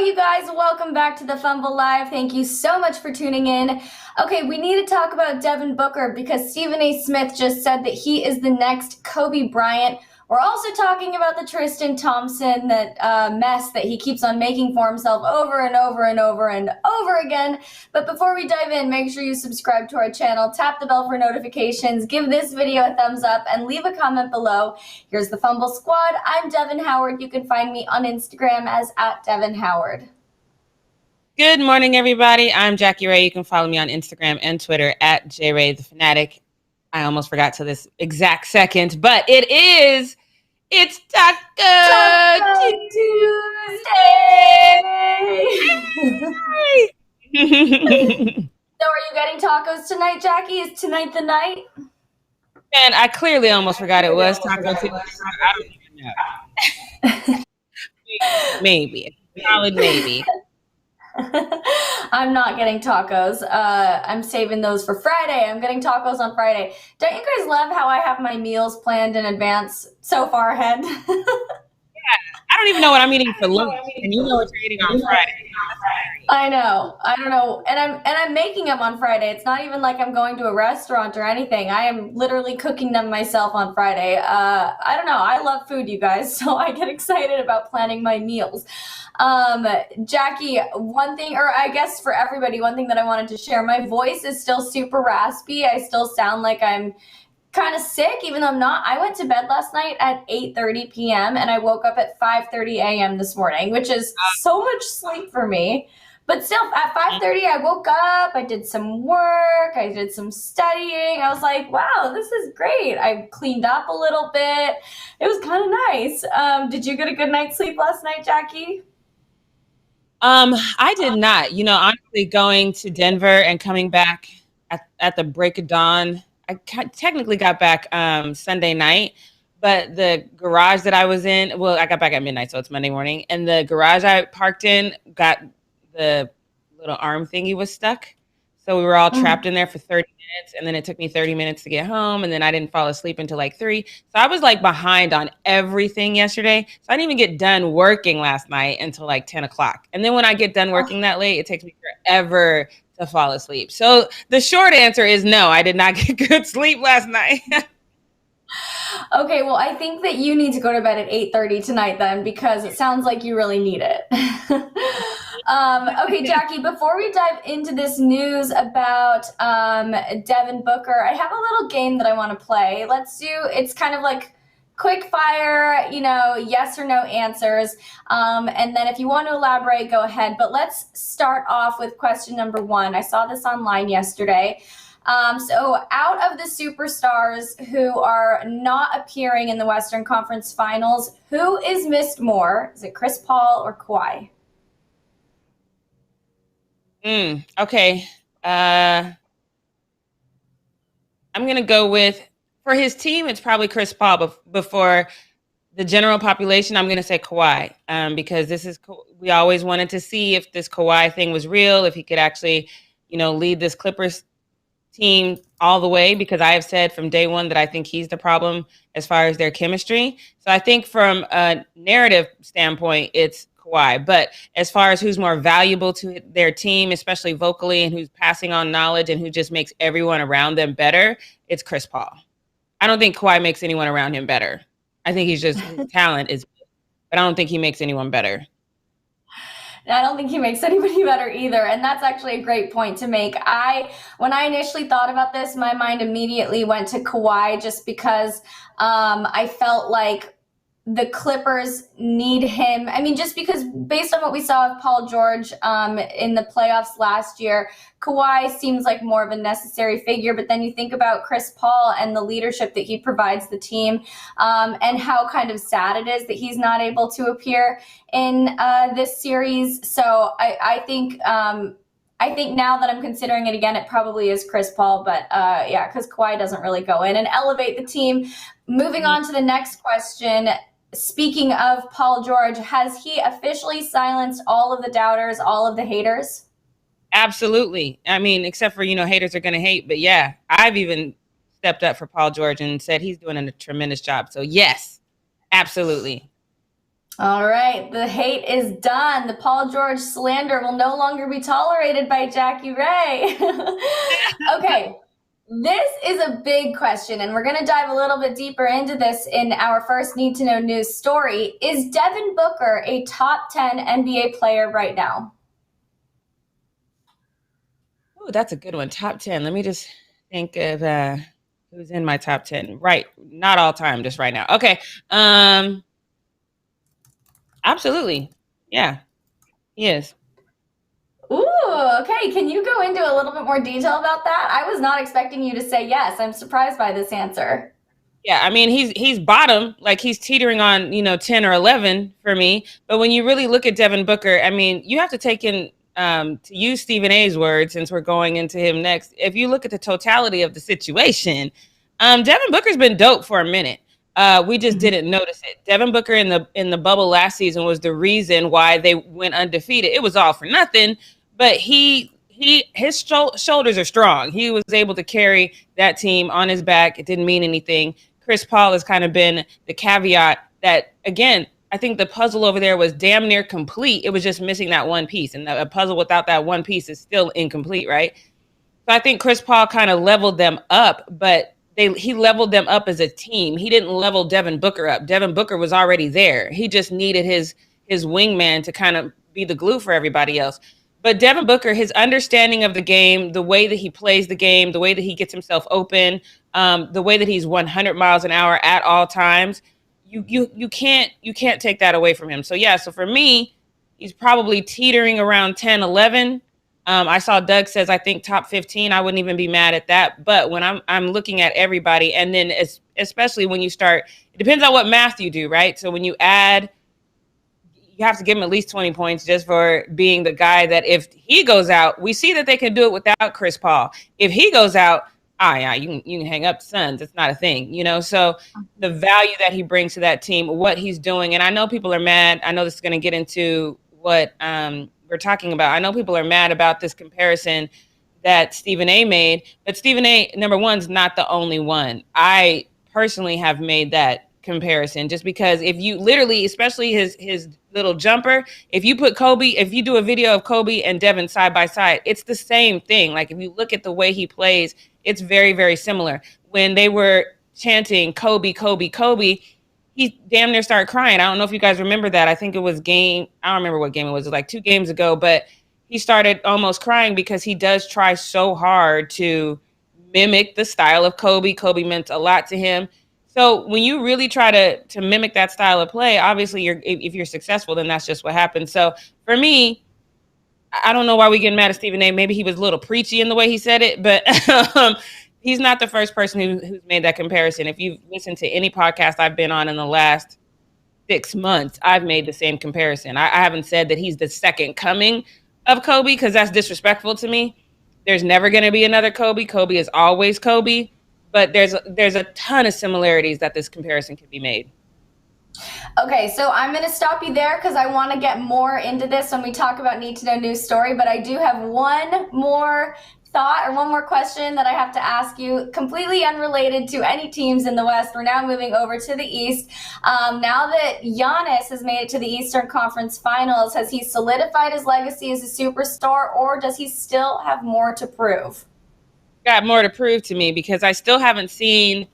you guys, welcome back to the Fumble Live. Thank you so much for tuning in. Okay, we need to talk about Devin Booker because Stephen A. Smith just said that he is the next Kobe Bryant. We're also talking about the TRISTAN Thompson mess that he keeps on making for himself over and over and over and over again. But before we dive in, make sure you subscribe to our channel, tap the bell for notifications, give this video a thumbs up, and leave a comment below. Here's the Fumble Squad. I'm Devin Howard. You can find me on Instagram as @DevinHoward. Good morning, everybody. I'm Jackie Ray. You can follow me on Instagram and Twitter @JRayTheFanatic. I almost forgot to this exact second, but it's Taco Tuesday. So are you getting tacos tonight, Jackie? Is tonight the night? And I clearly almost forgot it was Taco Tuesday. I don't even know. Maybe. Solid maybe. I'm not getting tacos. I'm saving those for Friday. I'm getting tacos on Friday. Don't you guys love how I have my meals planned in advance so far ahead? Yeah, I don't even know what I'm eating for lunch, and you know what you're eating on Friday. I know. I don't know. And I'm making them on Friday. It's not even like I'm going to a restaurant or anything. I am literally cooking them myself on Friday. I don't know. I love food, you guys, so I get excited about planning my meals. Jackie, one thing, or I guess for everybody, one thing that I wanted to share, my voice is still super raspy. I still sound like I'm kind of sick, even though I'm not. I went to bed last night at 8:30 p.m. and I woke up at 5:30 a.m. this morning, which is so much sleep for me. But still, at 5:30, I woke up, I did some work, I did some studying. I was like, wow, this is great. I cleaned up a little bit. It was kind of nice. Did you get a good night's sleep last night, Jackie? I did not. You know, honestly, going to Denver and coming back at the break of dawn, I technically got back Sunday night, but the garage that I was in, well, I got back at midnight, so it's Monday morning, and the garage I parked in got the little arm thingy was stuck. So we were all trapped in there for 30 minutes, and then it took me 30 minutes to get home, and then I didn't fall asleep until like 3. So I was like behind on everything yesterday. So I didn't even get done working last night until like 10 o'clock. And then when I get done working that late, it takes me forever to fall asleep. So the short answer is no, I did not get good sleep last night. Okay, well, I think that you need to go to bed at 8:30 tonight then, because it sounds like you really need it. Okay, Jackie, before we dive into this news about Devin Booker, I have a little game that I want to play. It's kind of like quick fire, yes or no answers. And then if you want to elaborate, go ahead. But let's start off with question number 1. I saw this online yesterday. So out of the superstars who are not appearing in the Western Conference Finals, who is missed more? Is it Chris Paul or Kawhi? Okay. I'm going to go with, for his team, it's probably Chris Paul, but before the general population, I'm going to say Kawhi, because we always wanted to see if this Kawhi thing was real, if he could actually, lead this Clippers team all the way, because I have said from day one that I think he's the problem as far as their chemistry. So I think from a narrative standpoint, it's Kawhi. But as far as who's more valuable to their team, especially vocally, and who's passing on knowledge and who just makes everyone around them better, it's Chris Paul. I don't think Kawhi makes anyone around him better. I think his talent is good, but I don't think he makes anyone better. I don't think he makes anybody better either. And that's actually a great point to make. When I initially thought about this, my mind immediately went to Kawhi, just because I felt like the Clippers need him. I mean, just because based on what we saw of Paul George in the playoffs last year, Kawhi seems like more of a necessary figure. But then you think about Chris Paul and the leadership that he provides the team, and how kind of sad it is that he's not able to appear in this series. So I think now that I'm considering it again, it probably is Chris Paul. But yeah, because Kawhi doesn't really go in and elevate the team. Moving on to the next question. Speaking of Paul George, has he officially silenced all of the doubters, all of the haters? Absolutely. I mean, except for, haters are going to hate. But yeah, I've even stepped up for Paul George and said he's doing a tremendous job. So yes, absolutely. All right, the hate is done. The Paul George slander will no longer be tolerated by Jackie Ray. Okay, this is a big question, and we're going to dive a little bit deeper into this in our first Need to Know News story. Is Devin Booker a top 10 NBA player right now? Oh, that's a good one. Top 10. Let me just think of who's in my top 10. Right. Not all time, just right now. Okay. Absolutely. Yeah, he is. Ooh, okay. Can you go into a little bit more detail about that? I was not expecting you to say yes. I'm surprised by this answer. Yeah, I mean he's bottom, like he's teetering on 10 or 11 for me. But when you really look at Devin Booker, I mean you have to take in to use Stephen A's words since we're going into him next. If you look at the totality of the situation, Devin Booker's been dope for a minute. We just didn't notice it. Devin Booker in the bubble last season was the reason why they went undefeated. It was all for nothing, but his shoulders are strong. He was able to carry that team on his back. It didn't mean anything. Chris Paul has kind of been the caveat that, again, I think the puzzle over there was damn near complete. It was just missing that one piece. And a puzzle without that one piece is still incomplete, right? So I think Chris Paul kind of leveled them up, but he leveled them up as a team. He didn't level Devin Booker up. Devin Booker was already there. He just needed his wingman to kind of be the glue for everybody else. But Devin Booker, his understanding of the game, the way that he plays the game, the way that he gets himself open, the way that he's 100 miles an hour at all times, you can't take that away from him. So yeah, so for me, he's probably teetering around 10, 11. I saw Doug says I think top 15. I wouldn't even be mad at that. But when I'm looking at everybody, and then especially when you start, it depends on what math you do, right? So when you add, you have to give him at least 20 points just for being the guy that if he goes out, we see that they can do it without Chris Paul. If he goes out, yeah, you can hang up the Suns. It's not a thing, So the value that he brings to that team, what he's doing, and I know people are mad. I know this is going to get into what we're talking about. I know people are mad about this comparison that Stephen A made, but Stephen A, number one, is not the only one. I personally have made that comparison just because if you literally, especially his little jumper, if you do a video of Kobe and Devin side by side, it's the same thing. Like if you look at the way he plays, it's very, very similar. When they were chanting Kobe, Kobe, Kobe, he damn near started crying. I don't know if you guys remember that. I think it was I don't remember what game it was like 2 games ago, but he started almost crying because he does try so hard to mimic the style of Kobe. Kobe meant a lot to him. So when you really try to mimic that style of play, obviously if you're successful, then that's just what happens. So for me, I don't know why we getting mad at Stephen A. Maybe he was a little preachy in the way he said it, but he's not the first person who's made that comparison. If you've listened to any podcast I've been on in the last 6 months, I've made the same comparison. I haven't said that he's the second coming of Kobe because that's disrespectful to me. There's never going to be another Kobe. Kobe is always Kobe. But there's a ton of similarities that this comparison can be made. Okay, so I'm going to stop you there because I want to get more into this when we talk about Need to Know News story, but I do have one more thought or one more question that I have to ask you, completely unrelated to any teams in the West. We're now moving over to the East. Now that Giannis has made it to the Eastern Conference Finals, has he solidified his legacy as a superstar, or does he still have more to prove? Got more to prove to me because I just still haven't seen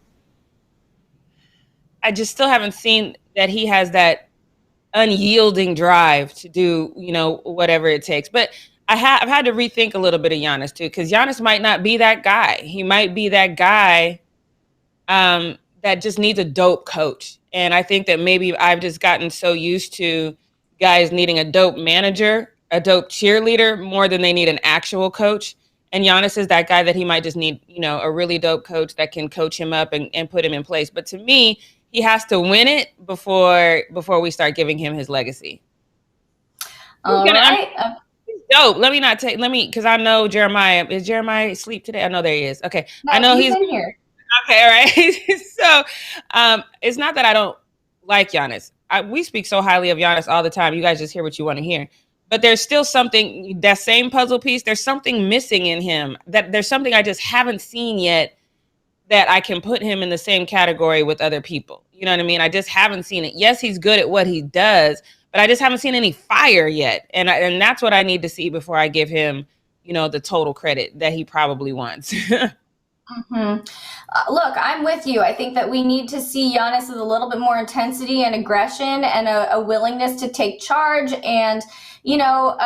that he has that unyielding drive to do, whatever it takes. But I've had to rethink a little bit of Giannis too, because Giannis might not be that guy. He might be that guy that just needs a dope coach. And I think that maybe I've just gotten so used to guys needing a dope manager, a dope cheerleader, more than they need an actual coach. And Giannis is that guy that he might just need, a really dope coach that can coach him up and put him in place. But to me, he has to win it before we start giving him his legacy. All right. He's dope. Because I know Jeremiah. Is Jeremiah asleep today? I know there he is. Okay. No, I know he's in here. Okay, all right. So it's not that I don't like Giannis. We speak so highly of Giannis all the time. You guys just hear what you want to hear. But there's still something, that same puzzle piece, there's something missing in him. That there's something I just haven't seen yet that I can put him in the same category with other people. You know what I mean? I just haven't seen it. Yes, he's good at what he does, but I just haven't seen any fire yet. And that's what I need to see before I give him, you know, the total credit that he probably wants. Look, I'm with you. I think that we need to see Giannis with a little bit more intensity and aggression and a willingness to take charge and, you know,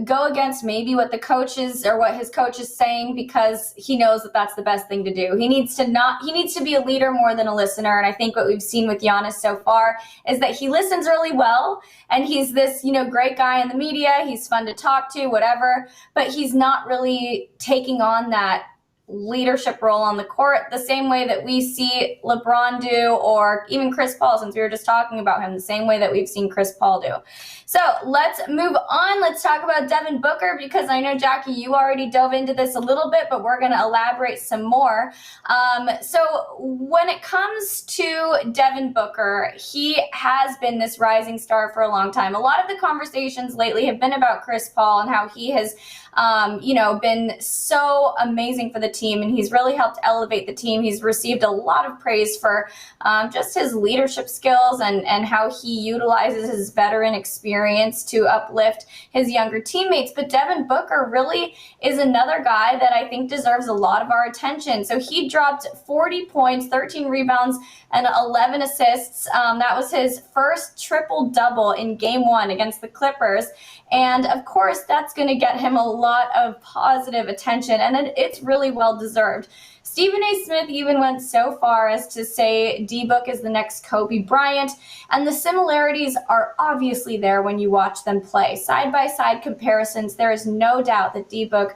go against maybe what the coaches or what his coach is saying, because he knows that that's the best thing to do. He needs to be a leader more than a listener. And I think what we've seen with Giannis so far is that he listens really well, and he's this, you know, great guy in the media. He's fun to talk to, whatever, but he's not really taking on that leadership role on the court the same way that we see LeBron do, or even Chris Paul, since we were just talking about him, the same way that we've seen Chris Paul do. So let's move on. Let's talk about Devin Booker, because I know, Jackie, you already dove into this a little bit, but we're going to elaborate some more. So when it comes to Devin Booker, he has been this rising star for a long time. A lot of the conversations lately have been about Chris Paul and how he has been so amazing for the team, and he's really helped elevate the team. He's received a lot of praise for just his leadership skills and how he utilizes his veteran experience to uplift his younger teammates. But Devin Booker really is another guy that I think deserves a lot of our attention. So he dropped 40 points, 13 rebounds, and 11 assists. That was his first triple-double in Game 1 against the Clippers. And, of course, that's going to get him a lot of positive attention, and it's really well-deserved. Stephen A. Smith even went so far as to say D-Book is the next Kobe Bryant, and the similarities are obviously there when you watch them play. Side-by-side comparisons, there is no doubt that D-Book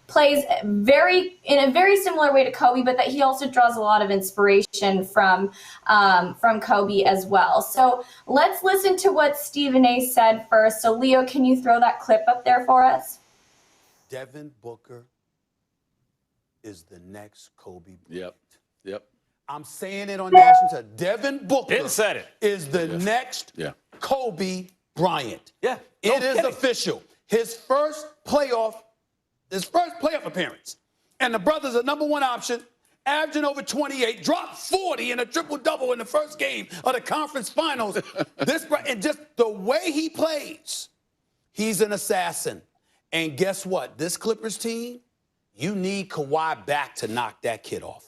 plays in a very similar way to Kobe, but that he also draws a lot of inspiration from Kobe as well. So let's listen to what Stephen A. said first. So Leo, can you throw that clip up there for us? Devin Booker is the next Kobe Bryant. Yep. I'm saying it on national television. Devin Booker is the next Kobe Bryant. Yeah. It is official. His first playoff appearance. And the brother's a #1 option, averaging over 28, dropped 40 in a triple-double in the first game of the conference finals. And just the way he plays, he's an assassin. And guess what? This Clippers team, you need Kawhi back to knock that kid off.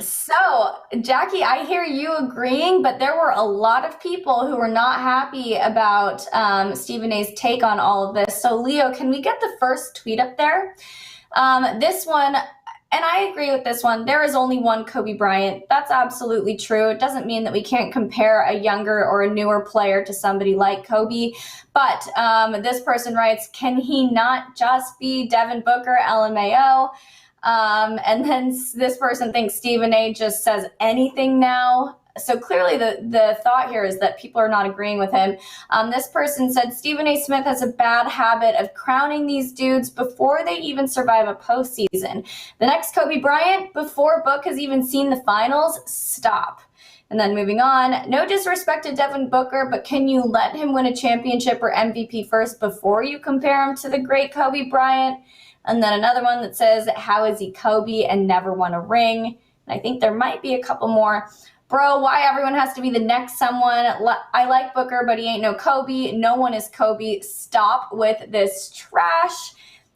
So, Jackie, I hear you agreeing, but there were a lot of people who were not happy about Stephen A's take on all of this. So, Leo, can we get the first tweet up there? This one, and I agree with this one, there is only one Kobe Bryant. That's absolutely true. It doesn't mean that we can't compare a younger or a newer player to somebody like Kobe. But this person writes, can he not just be Devin Booker, LMAO? And then this person thinks Stephen A just says anything now. So clearly the thought here is that people are not agreeing with him. This person said Stephen A. Smith has a bad habit of crowning these dudes before they even survive a postseason. The next Kobe Bryant, before Book has even seen the finals, stop. And then moving on, no disrespect to Devin Booker, but can you let him win a championship or MVP first before you compare him to the great Kobe Bryant? And then another one that says, how is he Kobe and never won a ring? And I think there might be a couple more. Bro, why everyone has to be the next someone? I like Booker, but he ain't no Kobe. No one is Kobe. Stop with this trash.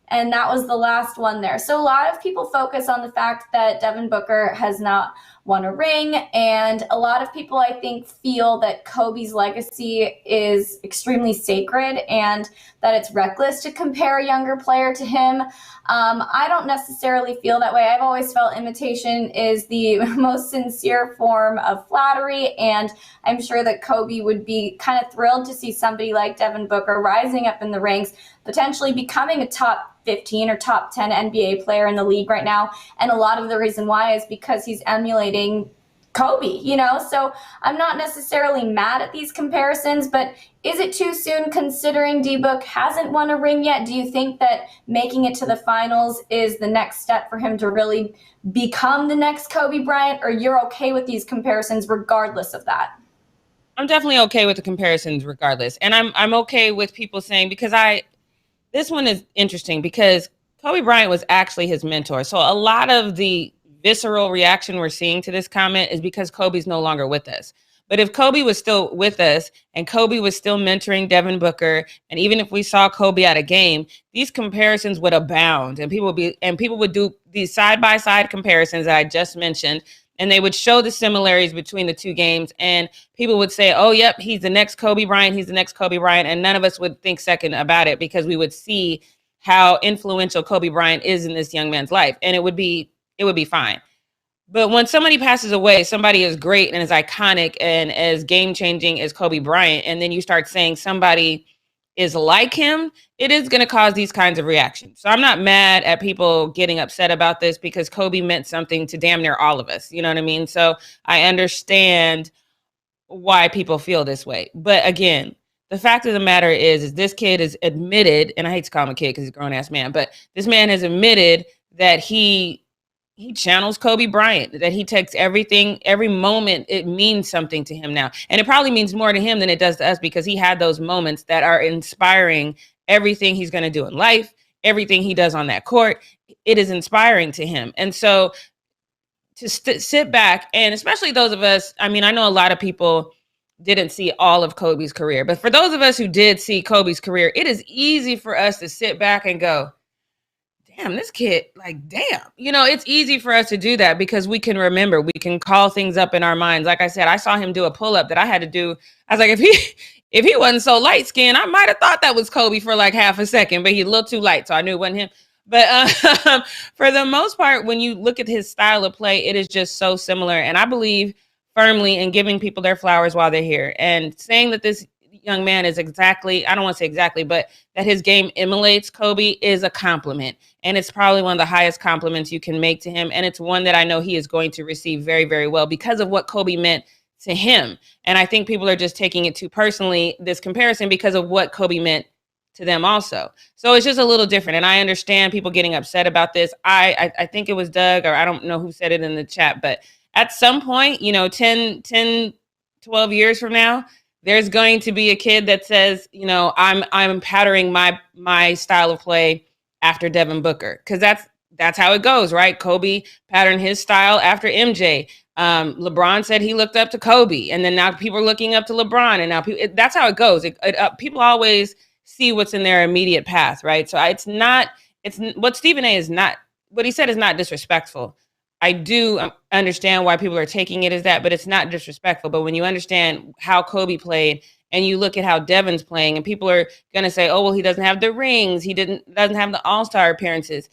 And that was the last one there. So a lot of people focus on the fact that Devin Booker has not won a ring. And a lot of people, I think, feel that Kobe's legacy is extremely sacred and that it's reckless to compare a younger player to him. I don't necessarily feel that way. I've always felt imitation is the most sincere form of flattery. And I'm sure that Kobe would be kind of thrilled to see somebody like Devin Booker rising up in the ranks, potentially becoming a top 15 or top 10 NBA player in the league right now. And a lot of the reason why is because he's emulating Kobe, you know? So I'm not necessarily mad at these comparisons, but is it too soon considering D-Book hasn't won a ring yet? Do you think that making it to the finals is the next step for him to really become the next Kobe Bryant, or you're okay with these comparisons regardless of that? I'm definitely okay with the comparisons regardless. And I'm okay with people saying, because this one is interesting because Kobe Bryant was actually his mentor. So a lot of the visceral reaction we're seeing to this comment is because Kobe's no longer with us. But if Kobe was still with us and Kobe was still mentoring Devin Booker, and even if we saw Kobe at a game, these comparisons would abound, and people would do these side-by-side comparisons that I just mentioned, and they would show the similarities between the two games, and people would say, oh, yep, he's the next Kobe Bryant, he's the next Kobe Bryant, and none of us would think second about it because we would see how influential Kobe Bryant is in this young man's life, and it would be fine. But when somebody passes away, somebody is great and is iconic and as game-changing as Kobe Bryant, and then you start saying somebody is like him, it is going to cause these kinds of reactions. So I'm not mad at people getting upset about this because Kobe meant something to damn near all of us. You know what I mean? So I understand why people feel this way. But again, the fact of the matter is this kid is admitted, and I hate to call him a kid because he's a grown-ass man, but this man has admitted that he channels Kobe Bryant, that he takes everything, every moment, it means something to him now. And it probably means more to him than it does to us because he had those moments that are inspiring everything he's going to do in life, everything he does on that court. It is inspiring to him. And so to sit back, and especially those of us, I mean, I know a lot of people didn't see all of Kobe's career, but for those of us who did see Kobe's career, it is easy for us to sit back and go, damn, this kid, like, damn. You know, it's easy for us to do that because we can remember, we can call things up in our minds. Like I said, I saw him do a pull-up that I had to do. I was like, if he wasn't so light-skinned, I might have thought that was Kobe for like half a second, but he's a little too light, so I knew it wasn't him. But for the most part, when you look at his style of play, it is just so similar. And I believe firmly in giving people their flowers while they're here. And saying that this young man is exactly, I don't want to say exactly, but that his game emulates Kobe is a compliment. And it's probably one of the highest compliments you can make to him. And it's one that I know he is going to receive very, very well because of what Kobe meant to him. And I think people are just taking it too personally, this comparison, because of what Kobe meant to them also. So it's just a little different. And I understand people getting upset about this. I think it was Doug, or I don't know who said it in the chat, but at some point, you know, 10, 12 years from now, there's going to be a kid that says, you know, I'm patterning my style of play after Devin Booker, because that's how it goes, right? Kobe patterned his style after MJ. LeBron said he looked up to Kobe, and then now people are looking up to LeBron, and now that's how it goes. People always see what's in their immediate path, right? So it's what Stephen A is not, what he said is not disrespectful. I do understand why people are taking it as that, but it's not disrespectful. But when you understand how Kobe played and you look at how Devin's playing, and people are going to say, oh, well, he doesn't have the rings. He doesn't have the all-star appearances.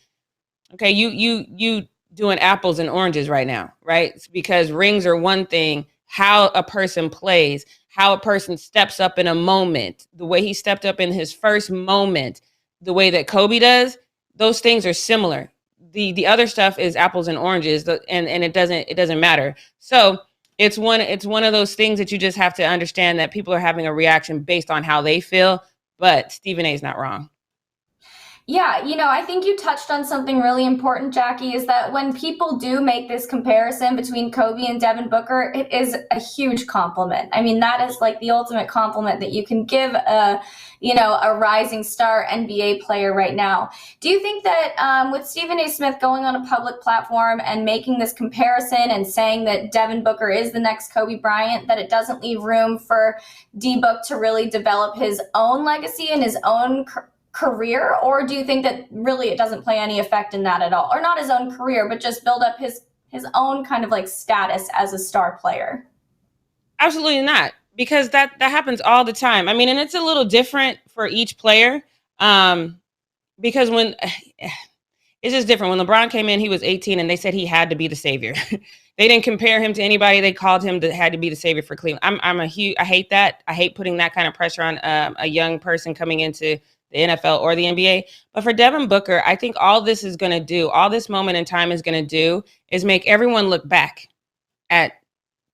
Okay, you doing apples and oranges right now, right? It's because rings are one thing. How a person plays, how a person steps up in a moment, the way he stepped up in his first moment, the way that Kobe does, those things are similar. The other stuff is apples and oranges, and it doesn't matter. So it's one of those things that you just have to understand that people are having a reaction based on how they feel. But Stephen A is not wrong. Yeah, you know, I think you touched on something really important, Jackie, is that when people do make this comparison between Kobe and Devin Booker, it is a huge compliment. I mean, that is like the ultimate compliment that you can give a rising star NBA player right now. Do you think that with Stephen A. Smith going on a public platform and making this comparison and saying that Devin Booker is the next Kobe Bryant, that it doesn't leave room for D-Book to really develop his own legacy and his own career? Or do you think that really it doesn't play any effect in that at all? Or not his own career, but just build up his own kind of like status as a star player? Absolutely not, because that happens all the time. I mean, and it's a little different for each player, because when it's just different. When LeBron came in, he was 18 and they said he had to be the savior. They didn't compare him to anybody. They called him that had to be the savior for Cleveland. I hate that. I hate putting that kind of pressure on a young person coming into the NFL or the NBA. But for Devin Booker, I think all this moment in time is going to do is make everyone look back at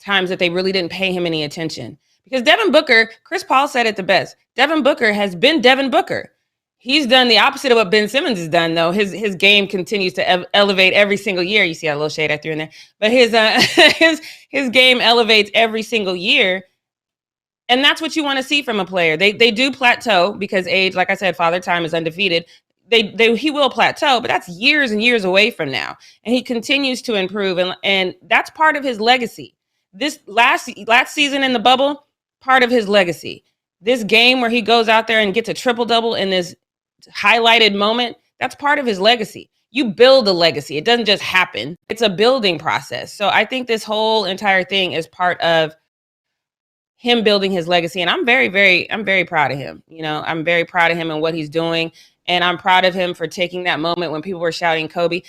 times that they really didn't pay him any attention. Because Devin Booker, Chris Paul said it the best, Devin Booker has been Devin Booker. He's done the opposite of what Ben Simmons has done, though. His game continues to elevate every single year. You see that little shade I threw in there. But his game elevates every single year. And that's what you want to see from a player. They do plateau because age, like I said, Father Time is undefeated. he will plateau, but that's years and years away from now. And he continues to improve. And that's part of his legacy. This last season in the bubble, part of his legacy. This game where he goes out there and gets a triple-double in this highlighted moment, that's part of his legacy. You build a legacy. It doesn't just happen. It's a building process. So I think this whole entire thing is part of him building his legacy. And I'm very proud of him. You know, I'm very proud of him and what he's doing. And I'm proud of him for taking that moment when people were shouting Kobe.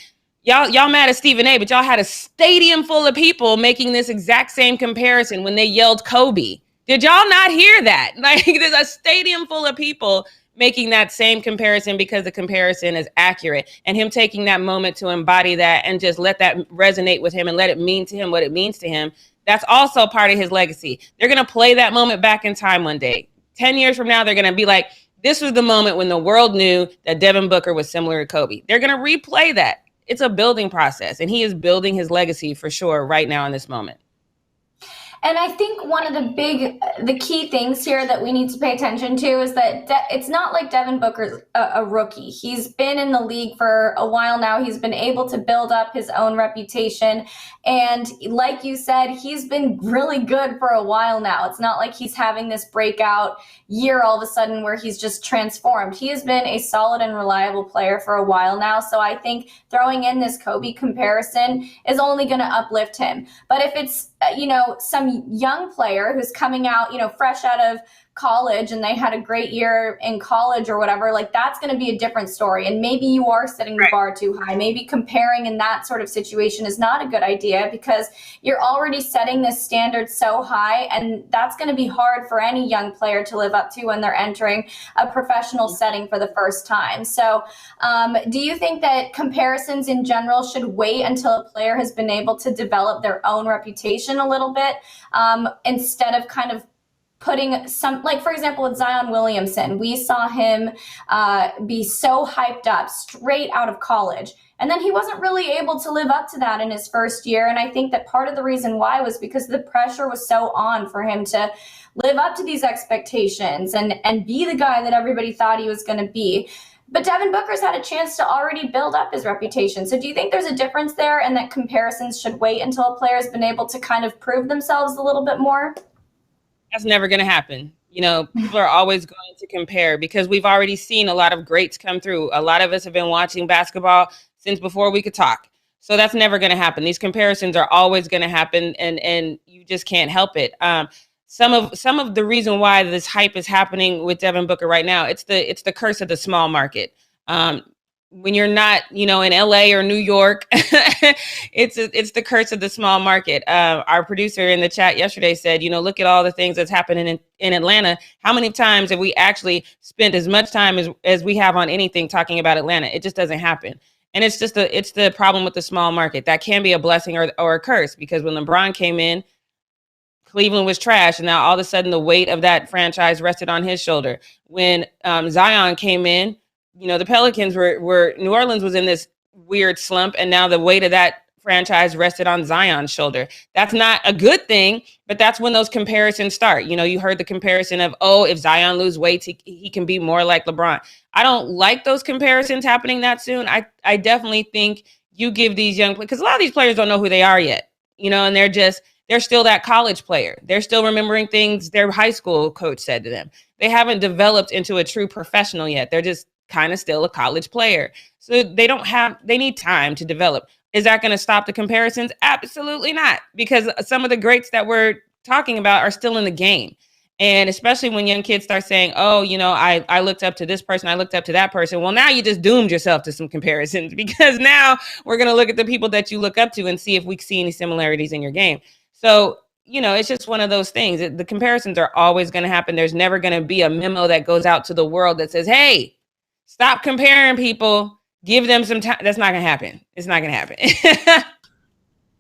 Y'all mad at Stephen A, but y'all had a stadium full of people making this exact same comparison when they yelled Kobe. Did y'all not hear that? Like, there's a stadium full of people making that same comparison because the comparison is accurate, and him taking that moment to embody that and just let that resonate with him and let it mean to him what it means to him. That's also part of his legacy. They're going to play that moment back in time one day. 10 years from now, they're going to be like, this was the moment when the world knew that Devin Booker was similar to Kobe. They're going to replay that. It's a building process, and he is building his legacy for sure right now in this moment. And I think one of the key things here that we need to pay attention to is that it's not like Devin Booker's a rookie. He's been in the league for a while now. He's been able to build up his own reputation. And like you said, he's been really good for a while now. It's not like he's having this breakout year all of a sudden where he's just transformed. He has been a solid and reliable player for a while now. So I think throwing in this Kobe comparison is only going to uplift him. But if it's, some young player who's coming out, fresh out of college and they had a great year in college or whatever, like that's going to be a different story. And maybe you are setting the bar too high. Maybe comparing in that sort of situation is not a good idea because you're already setting this standard so high, and that's going to be hard for any young player to live up to when they're entering a professional setting for the first time. So do you think that comparisons in general should wait until a player has been able to develop their own reputation a little bit instead of kind of putting some, like for example with Zion Williamson, we saw him be so hyped up straight out of college, and then he wasn't really able to live up to that in his first year. And I think that part of the reason why was because the pressure was so on for him to live up to these expectations and be the guy that everybody thought he was going to be. But Devin Booker's had a chance to already build up his reputation. So do you think there's a difference there, and that comparisons should wait until a player's been able to kind of prove themselves a little bit more? That's never going to happen. People are always going to compare because we've already seen a lot of greats come through. A lot of us have been watching basketball since before we could talk. So that's never going to happen. These comparisons are always going to happen, and you just can't help it. Some of the reason why this hype is happening with Devin Booker right now, it's the curse of the small market. When you're not, in LA or New York, it's the curse of the small market. Our producer in the chat yesterday said, look at all the things that's happening in Atlanta. How many times have we actually spent as much time as we have on anything talking about Atlanta? It just doesn't happen. And it's the problem with the small market. That can be a blessing or a curse, because when LeBron came in, Cleveland was trash, and now all of a sudden the weight of that franchise rested on his shoulder. When Zion came in, the Pelicans were New Orleans was in this weird slump, and now the weight of that franchise rested on Zion's shoulder. That's not a good thing, but that's when those comparisons start. You heard the comparison of, if Zion lose weight, he can be more like LeBron. I don't like those comparisons happening that soon. I definitely think you give these young players, because a lot of these players don't know who they are yet, and they're still that college player. They're still remembering things their high school coach said to them. They haven't developed into a true professional yet. They're just kind of still a college player. So they need time to develop. Is that going to stop the comparisons? Absolutely not, because some of the greats that we're talking about are still in the game. And especially when young kids start saying, I looked up to this person, I looked up to that person. Well, now you just doomed yourself to some comparisons, because now we're going to look at the people that you look up to and see if we see any similarities in your game. So, it's just one of those things. The comparisons are always going to happen. There's never going to be a memo that goes out to the world that says, hey, stop comparing people. Give them some time. That's not going to happen. It's not going to happen.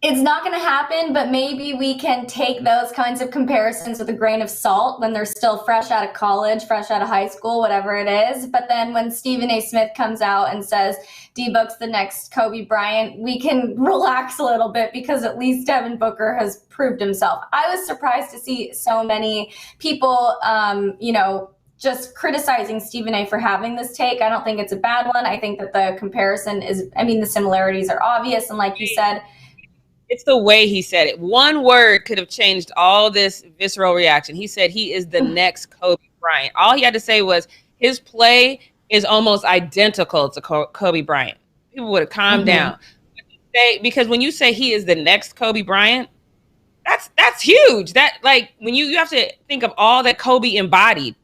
It's not going to happen, but maybe we can take those kinds of comparisons with a grain of salt when they're still fresh out of college, fresh out of high school, whatever it is. But then when Stephen A. Smith comes out and says D-Book's the next Kobe Bryant, we can relax a little bit, because at least Devin Booker has proved himself. I was surprised to see so many people, just criticizing Stephen A for having this take. I don't think it's a bad one. I think that the comparison is, I mean, the similarities are obvious. And like you said, it's the way he said it. One word could have changed all this visceral reaction. He said he is the next Kobe Bryant. All he had to say was his play is almost identical to Kobe Bryant. People would have calmed down. Because when you say he is the next Kobe Bryant, that's huge. That, like, when you have to think of all that Kobe embodied.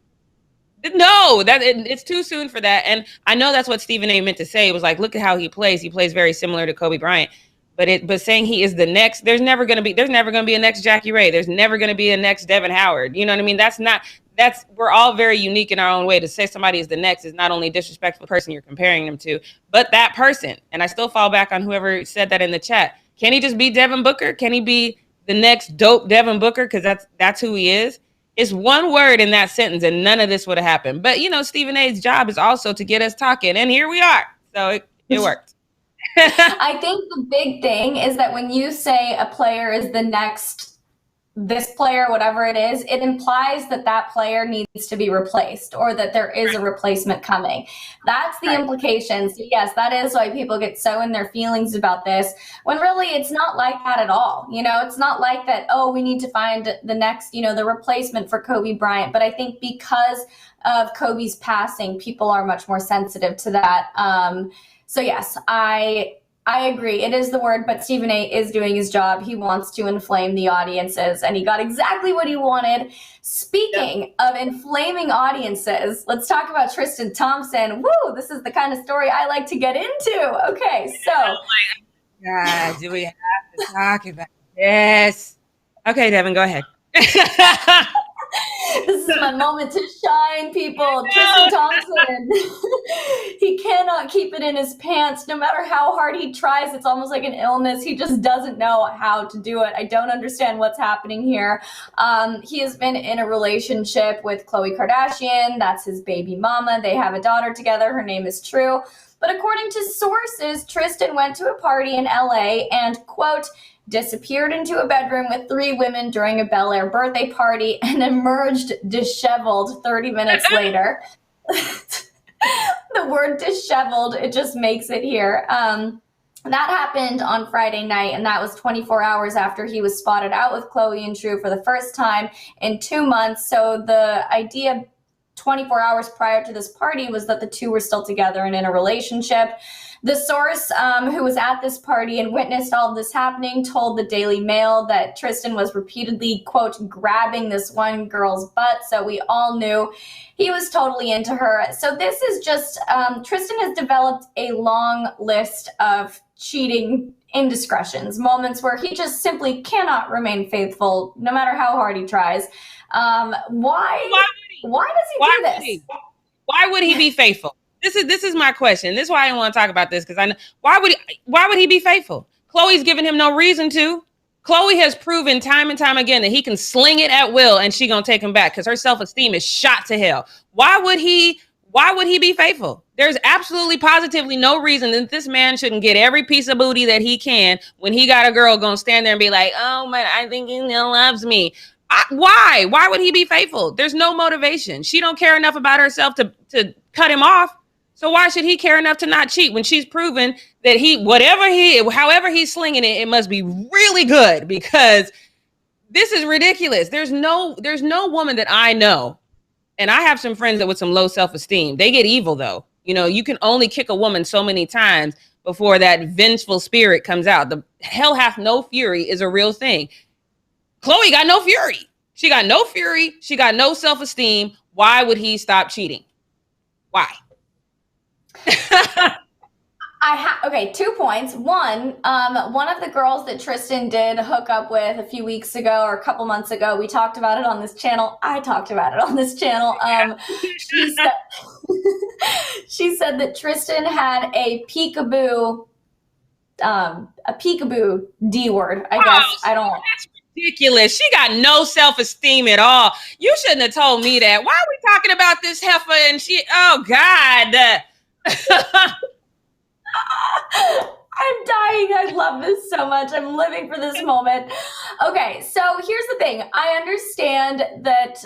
No, it's too soon for that. And I know that's what Stephen A meant to say. It was like, look at how he plays. He plays very similar to Kobe Bryant. But saying he is the next, there's never going to be a next Jackie Ray. There's never going to be a next Devin Howard. You know what I mean? We're all very unique in our own way. To say somebody is the next is not only disrespectful to the person you're comparing them to, but that person. And I still fall back on whoever said that in the chat. Can he just be Devin Booker? Can he be the next dope Devin Booker? Because that's who he is. It's one word in that sentence and none of this would have happened. But, you know, Stephen A's job is also to get us talking. And here we are. So it worked. I think the big thing is that when you say a player is the next, this player, whatever it is, it implies that that player needs to be replaced or that there is a replacement coming. That's the implication. So yes, that is why people get so in their feelings about this, when really it's not like that at all. You know, it's not like that, oh, we need to find the next, you know, the replacement for Kobe Bryant. But I think because of Kobe's passing, people are much more sensitive to that. So yes, I agree. It is the word, but Stephen A is doing his job. He wants to inflame the audiences, and he got exactly what he wanted. Speaking of inflaming audiences, let's talk about Tristan Thompson. Woo, this is the kind of story I like to get into. Okay, so. Oh my God, do we have to talk about this? Okay, Devin, go ahead. This is my moment to shine, people. Tristan Thompson, he cannot keep it in his pants. No matter how hard he tries, it's almost like an illness. He just doesn't know how to do it. I don't understand what's happening here. He has been in a relationship with Khloe Kardashian. That's his baby mama. They have a daughter together. Her name is True. But according to sources, Tristan went to a party in LA and, quote, disappeared into a bedroom with 3 women during a Bel Air birthday party and emerged disheveled 30 minutes later. The word disheveled, it just makes it here. That happened on Friday night, and that was 24 hours after he was spotted out with Khloe and True for the first time in 2 months. So the idea 24 hours prior to this party was that the two were still together and in a relationship. The source who was at this party and witnessed all of this happening told the Daily Mail that Tristan was repeatedly, quote, grabbing this one girl's butt. So we all knew he was totally into her. So this is just, Tristan has developed a long list of cheating indiscretions, moments where he just simply cannot remain faithful no matter how hard he tries. Why does he do this? Why would he be faithful? This is my question. This is why I want to talk about this, because I know why would he be faithful? Khloe's given him no reason to. Khloe has proven time and time again that he can sling it at will and she gonna take him back because her self-esteem is shot to hell. Why would he be faithful? There's absolutely positively no reason that this man shouldn't get every piece of booty that he can when he got a girl gonna stand there and be like, oh man, I think he loves me. Why? Why would he be faithful? There's no motivation. She don't care enough about herself to cut him off. So why should he care enough to not cheat when she's proven that however he's slinging it, it must be really good, because this is ridiculous. There's no woman that I know, and I have some friends that with some low self-esteem. They get evil though. You know, you can only kick a woman so many times before that vengeful spirit comes out. The hell hath no fury is a real thing. Khloe got no fury. She got no fury. She got no self-esteem. Why would he stop cheating? Why? Okay, 2 points. One of the girls that Tristan did hook up with a few weeks ago or a couple months ago, we talked about it on this channel. I talked about it on this channel. She said that Tristan had a peekaboo D word, I guess. I don't. That's ridiculous. She got no self-esteem at all. You shouldn't have told me that. Why are we talking about this heifer and she? Oh God. I'm dying. I love this so much. I'm living for this moment. Okay, so here's the thing. I understand that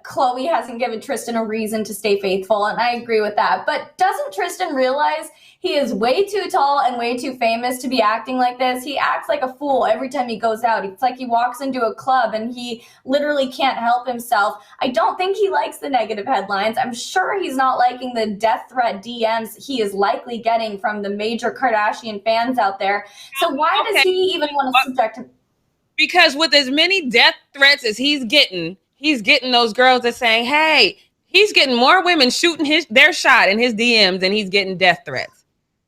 Khloe hasn't given Tristan a reason to stay faithful, and I agree with that. But doesn't Tristan realize he is way too tall and way too famous to be acting like this? He acts like a fool every time he goes out. It's like he walks into a club and he literally can't help himself. I don't think he likes the negative headlines. I'm sure he's not liking the death threat DMs he is likely getting from the major Kardashian fans out there. So why does he even want to subject him? Because with as many death threats as he's getting those girls that saying, hey, he's getting more women shooting their shot in his DMs than he's getting death threats.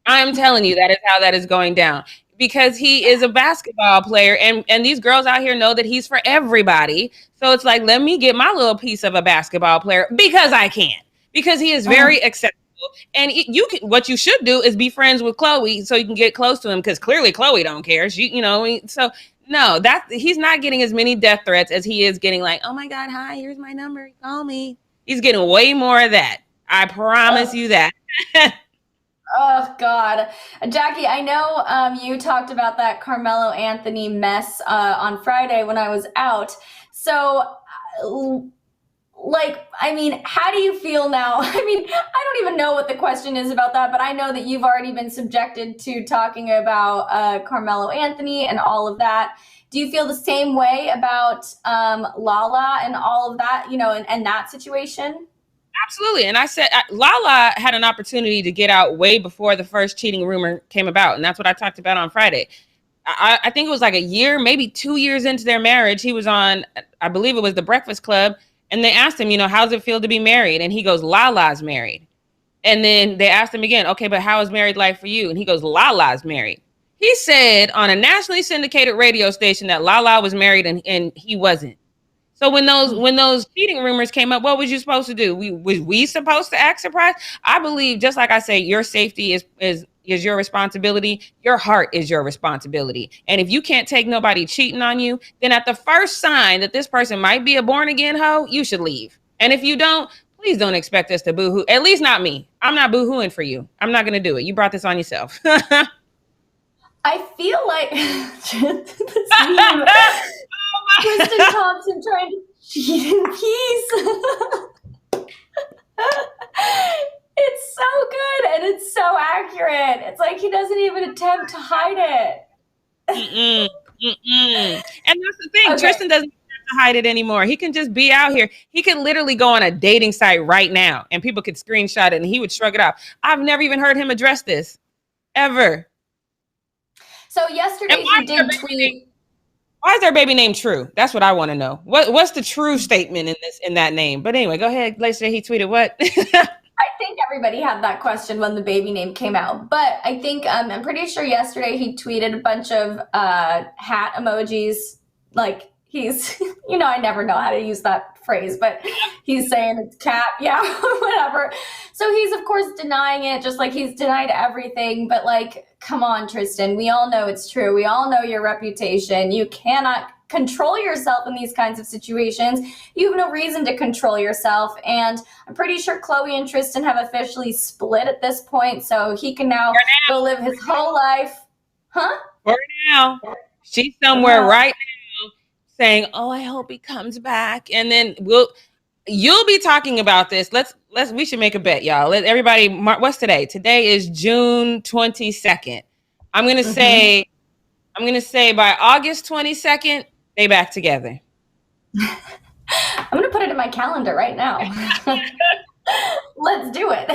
I'm telling you, that is how that is going down, because he is a basketball player, and these girls out here know that he's for everybody. So it's like, let me get my little piece of a basketball player because I can, because he is very acceptable. And what you should do is be friends with Khloe so you can get close to him, because clearly Khloe don't care. So no, he's not getting as many death threats as he is getting like, oh my God, hi, here's my number, call me. He's getting way more of that. I promise you that. Oh, God. Jackie, I know you talked about that Carmelo Anthony mess on Friday when I was out. So, how do you feel now? I don't even know what the question is about that, but I know that you've already been subjected to talking about Carmelo Anthony and all of that. Do you feel the same way about Lala and all of that, and that situation? Absolutely. And I said, Lala had an opportunity to get out way before the first cheating rumor came about. And that's what I talked about on Friday. I think it was like a year, maybe 2 years into their marriage. He was on, I believe it was The Breakfast Club. And they asked him, how's it feel to be married? And he goes, Lala's married. And then they asked him again, okay, but how is married life for you? And he goes, Lala's married. He said on a nationally syndicated radio station that Lala was married and he wasn't. So when those cheating rumors came up, what was you supposed to do? Was we supposed to act surprised? I believe, just like I say, your safety is your responsibility. Your heart is your responsibility. And if you can't take nobody cheating on you, then at the first sign that this person might be a born again hoe, you should leave. And if you don't, please don't expect us to boo-hoo. At least not me. I'm not boo-hooing for you. I'm not going to do it. You brought this on yourself. I feel like TRISTAN THOMPSON trying to cheat in peace. It's so good and it's so accurate. It's like he doesn't even attempt to hide it. And that's the thing. Okay. Tristan doesn't have to hide it anymore. He can just be out here. He could literally go on a dating site right now and people could screenshot it and he would shrug it off. I've never even heard him address this ever. So yesterday he did tweet. Why is their baby name True? That's what I want to know. What's the true statement in that name? But anyway, go ahead. Yesterday he tweeted what? I think everybody had that question when the baby name came out. But I think I'm pretty sure yesterday he tweeted a bunch of hat emojis. Like he's, I never know how to use that phrase, but he's saying it's cat, yeah, whatever. So he's of course denying it, just like he's denied everything. But like, come on, Tristan, we all know it's true. We all know your reputation. You cannot control yourself in these kinds of situations. You have no reason to control yourself. And I'm pretty sure Khloe and Tristan have officially split at this point. So he can now go live his whole life. Huh? For now. She's somewhere right now saying, oh, I hope he comes back. And then you'll be talking about this. We should make a bet, y'all. Let everybody what's today? Today is June 22nd. I'm going to say by August 22nd, they back together. I'm going to put it in my calendar right now. Let's do it.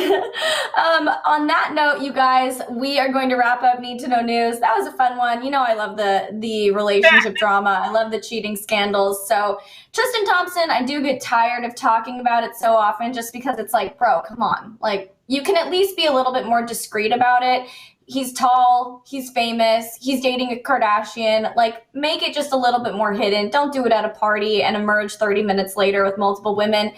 On that note, you guys, we are going to wrap up Need to Know News. That was a fun one. I love the relationship drama. I love the cheating scandals. So Tristan Thompson, I do get tired of talking about it so often just because it's like, bro, come on. Like, you can at least be a little bit more discreet about it. He's tall, he's famous, he's dating a Kardashian. Like, make it just a little bit more hidden. Don't do it at a party and emerge 30 minutes later with multiple women.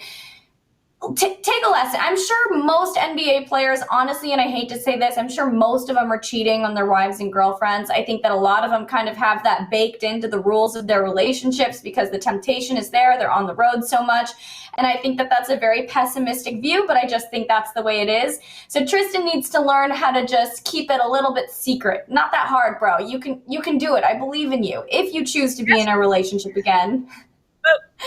take a lesson. I'm sure most NBA players, honestly, and I hate to say this, I'm sure most of them are cheating on their wives and girlfriends. I think that a lot of them kind of have that baked into the rules of their relationships because the temptation is there. They're on the road so much. And I think that that's a very pessimistic view, but I just think that's the way it is. So Tristan needs to learn how to just keep it a little bit secret. Not that hard, bro. You can do it. I believe in you. If you choose to be in a relationship again.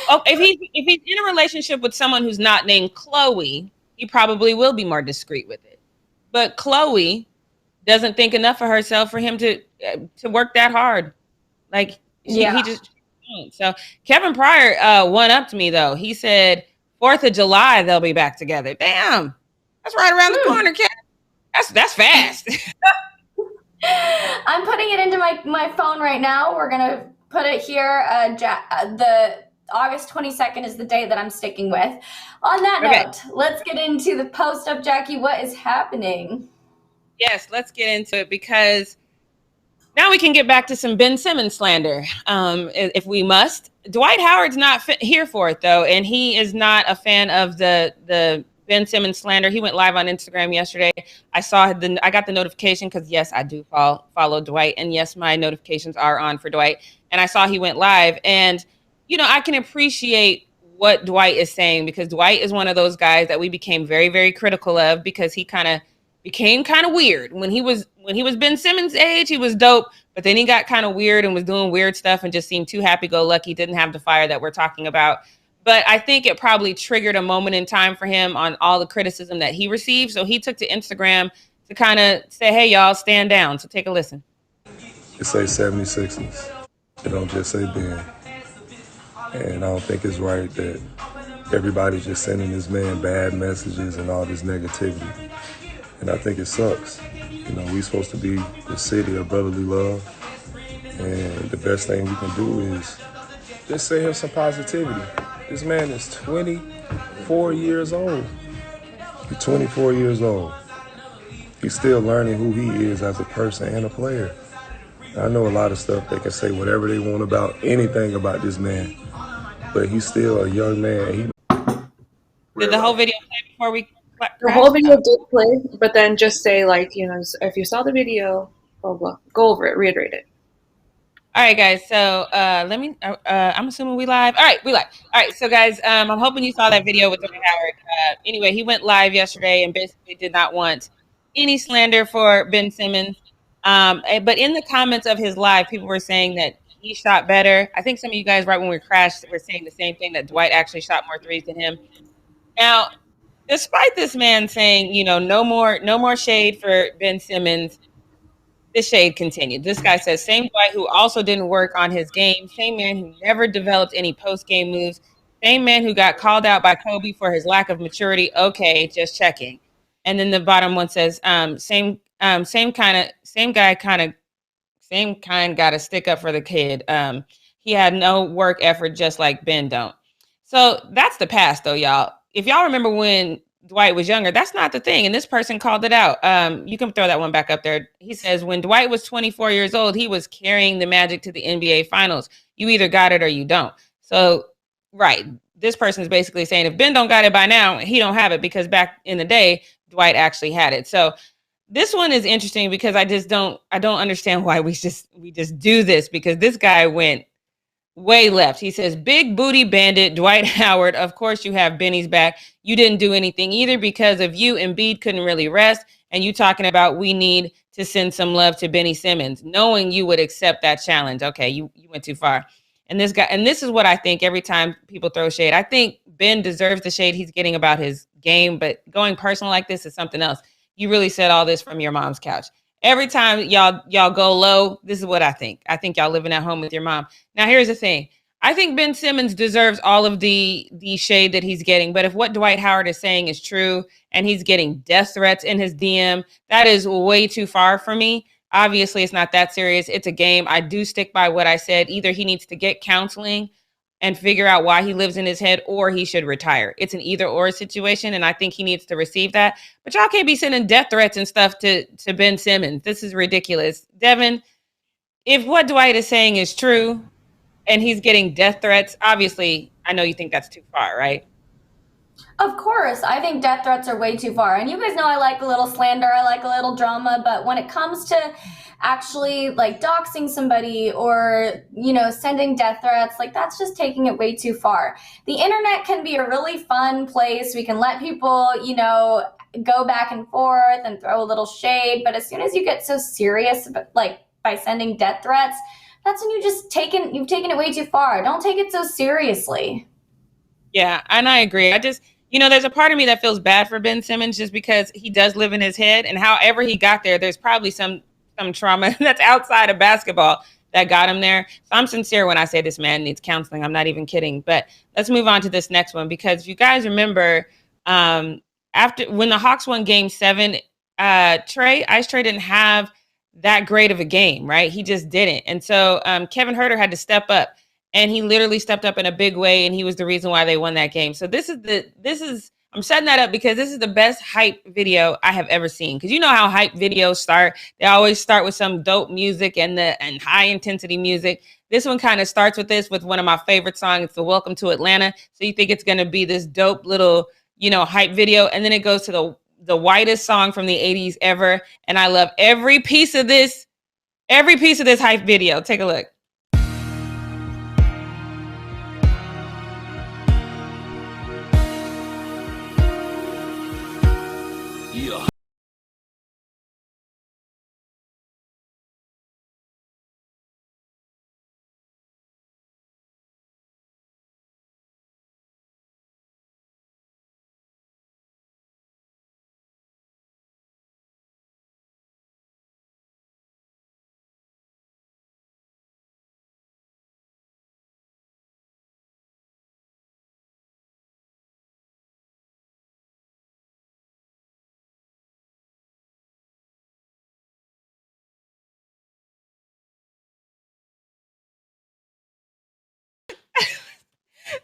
Oh, if he's in a relationship with someone who's not named Chloe, he probably will be more discreet with it. But Chloe doesn't think enough of herself for him to work that hard. Like he just. So Kevin Pryor one-upped me though. He said 4th of July they'll be back together. Damn, that's right around the corner, Kevin. That's fast. I'm putting it into my phone right now. We're gonna put it here. The August 22nd is the day that I'm sticking with. On that note, let's get into the post up, Jackie. What is happening? Yes, let's get into it because now we can get back to some Ben Simmons slander, if we must. Dwight Howard's not here for it though, and he is not a fan of the Ben Simmons slander. He went live on Instagram yesterday. I got the notification because yes, I do follow Dwight, and yes, my notifications are on for Dwight. And I saw he went live, and I can appreciate what Dwight is saying because Dwight is one of those guys that we became very, very critical of because he kind of became kind of weird when he was Ben Simmons' age. He was dope, but then he got kind of weird and was doing weird stuff and just seemed too happy-go-lucky. Didn't have the fire that we're talking about. But I think it probably triggered a moment in time for him on all the criticism that he received. So he took to Instagram to kind of say, "Hey, y'all, stand down." So take a listen. It say 76ers. It don't just say Ben. And I don't think it's right that everybody's just sending this man bad messages and all this negativity. And I think it sucks. We're supposed to be the city of brotherly love. And the best thing we can do is just send him some positivity. This man is 24 years old. He's 24 years old. He's still learning who he is as a person and a player. I know a lot of stuff they can say whatever they want about anything about this man. But he's still a young man. Did the whole video play before we? The whole video did play, but then just say if you saw the video, blah blah, go over it, reiterate it. All right, guys. So let me. I'm assuming we live. All right, we live. All right, so guys, I'm hoping you saw that video with Dwight Howard. Anyway, he went live yesterday and basically did not want any slander for Ben Simmons. But in the comments of his live, people were saying that he shot better. I think some of you guys, right when we crashed, were saying the same thing, that Dwight actually shot more threes than him. Now, despite this man saying, no more shade for Ben Simmons, the shade continued. This guy says, same Dwight who also didn't work on his game, same man who never developed any post-game moves, same man who got called out by Kobe for his lack of maturity. Okay, just checking. And then the bottom one says, same kind got to stick up for the kid. He had no work effort, just like Ben don't. So that's the past, though, y'all. If y'all remember when Dwight was younger, that's not the thing. And this person called it out. You can throw that one back up there. He says, when Dwight was 24 years old, he was carrying the Magic to the NBA Finals. You either got it or you don't. So, right. This person is basically saying if Ben don't got it by now, he don't have it because back in the day, Dwight actually had it. So this one is interesting because I don't understand why we just do this, because this guy went way left. He says, big booty bandit Dwight Howard. Of course you have Benny's back. You didn't do anything either because of you. Embiid couldn't really rest. And you talking about we need to send some love to Benny Simmons, knowing you would accept that challenge. Okay, you went too far. And this guy, and this is what I think every time people throw shade. I think Ben deserves the shade he's getting about his game, but going personal like this is something else. You really said all this from your mom's couch. Every time y'all go low, this is what I think. I think y'all living at home with your mom. Now, here's the thing. I think Ben Simmons deserves all of the shade that he's getting. But if what Dwight Howard is saying is true and he's getting death threats in his DM, that is way too far for me. Obviously, it's not that serious. It's a game. I do stick by what I said. Either he needs to get counseling and figure out why he lives in his head, or he should retire. It's an either or situation, and I think he needs to receive that. But y'all can't be sending death threats and stuff to Ben Simmons. This is ridiculous. Devin, if what Dwight is saying is true and he's getting death threats, obviously, I know you think that's too far, right? Of course, I think death threats are way too far. And you guys know I like a little slander, I like a little drama, but when it comes to actually like doxing somebody or, you know, sending death threats, like that's just taking it way too far. The internet can be a really fun place. We can let people, you know, go back and forth and throw a little shade, but as soon as you get so serious, like by sending death threats, that's when you've taken it way too far. Don't take it so seriously. Yeah, and I agree. I just, you know, there's a part of me that feels bad for Ben Simmons just because he does live in his head, and however he got there, there's probably some trauma that's outside of basketball that got him there. So I'm sincere when I say this man needs counseling. I'm not even kidding. But let's move on to this next one, because if you guys remember, after when the Hawks won Game 7, Ice Trey didn't have that great of a game, right? He just didn't. And so Kevin Huerter had to step up. And he literally stepped up in a big way, and he was the reason why they won that game. So I'm setting that up because this is the best hype video I have ever seen. Because you know how hype videos start. They always start with some dope music and high intensity music. This one kind of starts with one of my favorite songs. It's the Welcome to Atlanta. So you think it's going to be this dope little, you know, hype video. And then it goes to the whitest song from the 80s ever. And I love every piece of this hype video. Take a look. Yeah.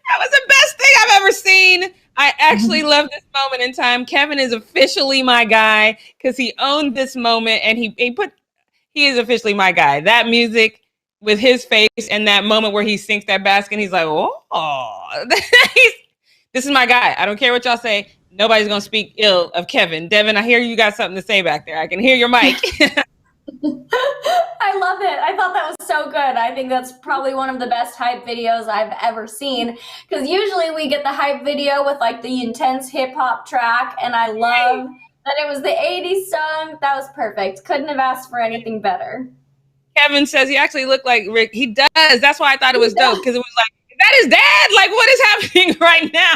That was the best thing I've ever seen. I actually love this moment in time. Kevin is officially my guy because he owned this moment, and he is officially my guy. That music with his face and that moment where he sinks that basket, and he's like, oh, this is my guy. I don't care what y'all say. Nobody's going to speak ill of Kevin. Devin, I hear you got something to say back there. I can hear your mic. I love it. I thought that was so good. I think that's probably one of the best hype videos I've ever seen, because usually we get the hype video with like the intense hip hop track, and I love that it was the 80s song. That was perfect. Couldn't have asked for anything better. Kevin says he actually looked like Rick. He does. That's why I thought it was dope, because it was like, is that his dad? Like, what is happening right now?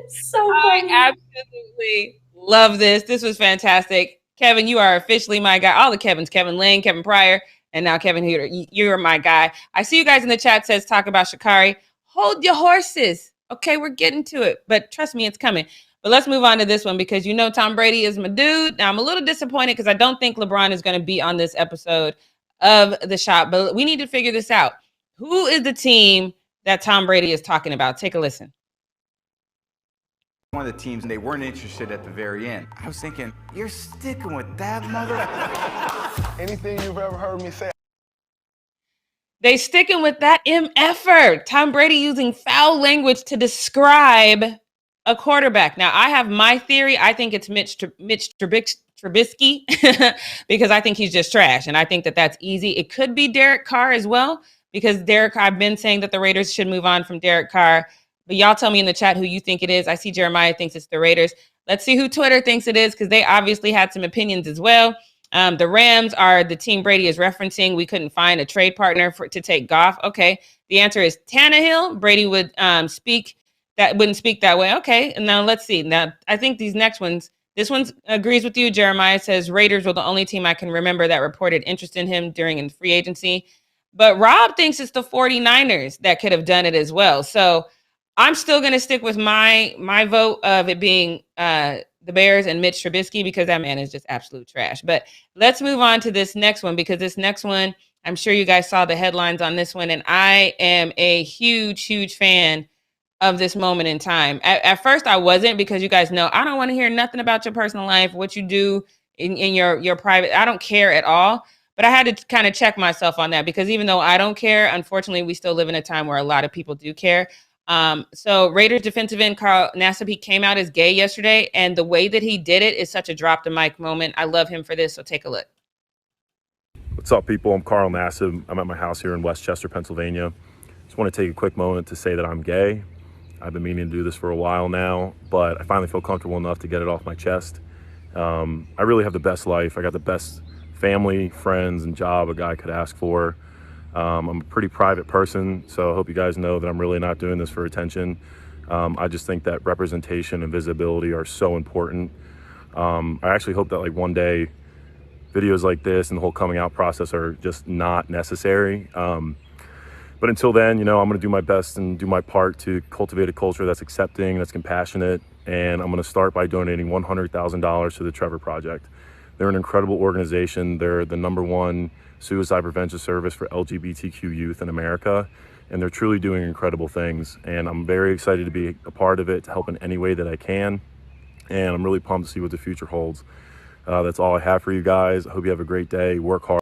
So funny. I absolutely love this. This was fantastic. Kevin, you are officially my guy. All the Kevins, Kevin Lane, Kevin Pryor, and now Kevin Huerter. You're my guy. I see you guys in the chat says talk about Sha'Carri. Hold your horses. Okay, we're getting to it. But trust me, it's coming. But let's move on to this one, because you know Tom Brady is my dude. Now, I'm a little disappointed because I don't think LeBron is going to be on this episode of The Shop. But we need to figure this out. Who is the team that Tom Brady is talking about? Take a listen. One of the teams, and they weren't interested at the very end. I was thinking, you're sticking with that mother. Anything you've ever heard me say. They sticking with that MFer. Tom Brady using foul language to describe a quarterback. Now, I have my theory. I think it's Mitch Trubisky because I think he's just trash, and I think that that's easy. It could be Derek Carr as well, because I've been saying that the Raiders should move on from Derek Carr. But y'all tell me in the chat who you think it is. I see Jeremiah thinks it's the Raiders. Let's see who Twitter thinks it is, because they obviously had some opinions as well. The Rams are the team Brady is referencing. We couldn't find a trade partner to take Goff. Okay. The answer is Tannehill. Brady would wouldn't speak that way. Okay. And now let's see. Now, I think these next ones, this one agrees with you. Jeremiah says Raiders were the only team I can remember that reported interest in him during free agency. But Rob thinks it's the 49ers that could have done it as well. So I'm still going to stick with my vote of it being the Bears and Mitch Trubisky, because that man is just absolute trash. But let's move on to this next one, because this next one, I'm sure you guys saw the headlines on this one, and I am a huge, huge fan of this moment in time. At first, I wasn't, because you guys know I don't want to hear nothing about your personal life, what you do in your private. I don't care at all. But I had to kind of check myself on that, because even though I don't care, unfortunately, we still live in a time where a lot of people do care. So Raiders defensive end Carl Nassib, he came out as gay yesterday, and the way that he did it is such a drop the mic moment. I love him for this, so take a look. What's up, people? I'm Carl Nassib. I'm at my house here in Westchester, Pennsylvania. Just want to take a quick moment to say that I'm gay. I've been meaning to do this for a while now, but I finally feel comfortable enough to get it off my chest. I really have the best life. I got the best family, friends, and job a guy could ask for. I'm a pretty private person, so I hope you guys know that I'm really not doing this for attention. I just think that representation and visibility are so important. I actually hope that one day videos like this and the whole coming out process are just not necessary. But until then, I'm going to do my best and do my part to cultivate a culture that's accepting, that's compassionate, and I'm going to start by donating $100,000 to the Trevor Project. They're an incredible organization. They're the #1 suicide prevention service for LGBTQ youth in America, and they're truly doing incredible things. And I'm very excited to be a part of it, to help in any way that I can. And I'm really pumped to see what the future holds. That's all I have for you guys. I hope you have a great day. Work hard.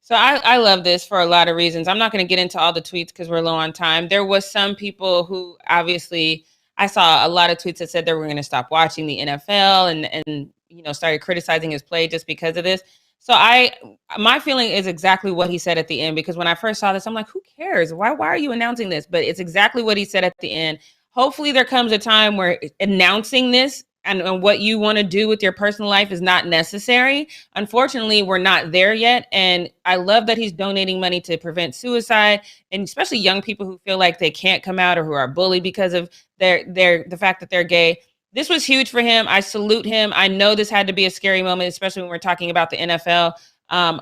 So I love this for a lot of reasons. I'm not going to get into all the tweets because we're low on time. There was some people who obviously, I saw a lot of tweets that said they were going to stop watching the NFL and started criticizing his play just because of this. So my feeling is exactly what he said at the end, because when I first saw this, I'm like, who cares? Why are you announcing this? But it's exactly what he said at the end. Hopefully there comes a time where announcing this and what you want to do with your personal life is not necessary. Unfortunately, we're not there yet. And I love that he's donating money to prevent suicide, and especially young people who feel like they can't come out or who are bullied because of the fact that they're gay. This was huge for him. I salute him. I know this had to be a scary moment, especially when we're talking about the NFL.